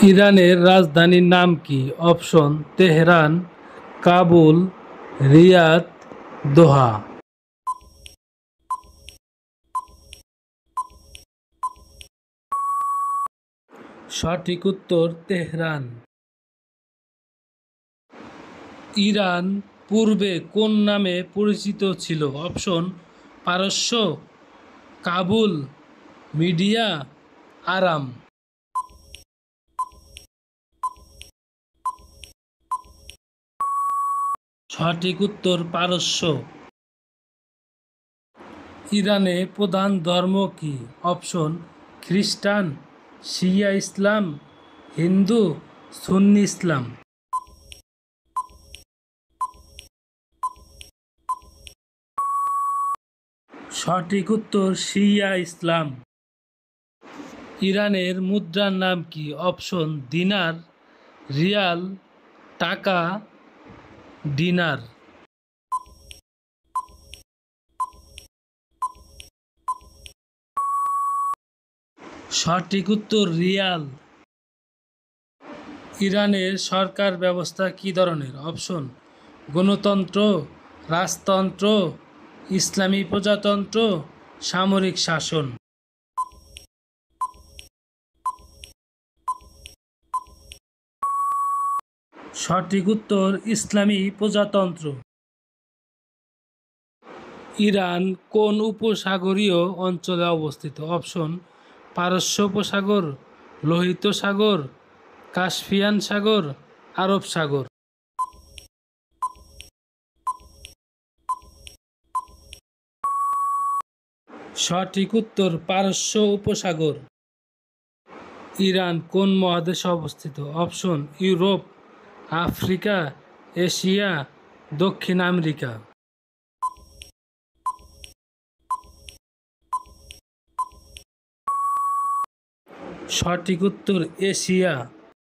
ইরানের রাজধানীর নাম কি? অপশন: তেহরান, কাবুল, রিয়াদ, দোহা। সঠিক উত্তর তেহরান। ইরান পূর্বে কোন নামে পরিচিত ছিল? অপশন: পারস্য, কাবুল, মিডিয়া, আরাম। সঠিক উত্তর পারস্য। ইরানে প্রধান ধর্ম কি? অপশন: খ্রিস্টান, শিয়া ইসলাম, হিন্দু, সুন্নি ইসলাম। সঠিক উত্তর শিয়া ইসলাম। ইরানের মুদ্রার নাম কি? অপশন: দিনার, রিয়াল, টাকা, দিনার। সঠিক উত্তর রিয়াল। ইরানের সরকার ব্যবস্থা কী ধরনের? অপশন: গণতন্ত্র, রাজতন্ত্র, ইসলামী প্রজাতন্ত্র, সামরিক শাসন। সঠিক উত্তর ইসলামী প্রজাতন্ত্র। ইরান কোন উপসাগরীয় অঞ্চলে অবস্থিত? অপশন: পারস্য উপসাগর, লোহিত সাগর, কাস্পিয়ান সাগর, আরব সাগর। সঠিক উত্তর পারস্য উপসাগর। ইরান কোন মহাদেশে অবস্থিত? অপশন: ইউরোপ, আফ্রিকা, এশিয়া, দক্ষিণ আমেরিকা। সঠিক উত্তর এশিয়া।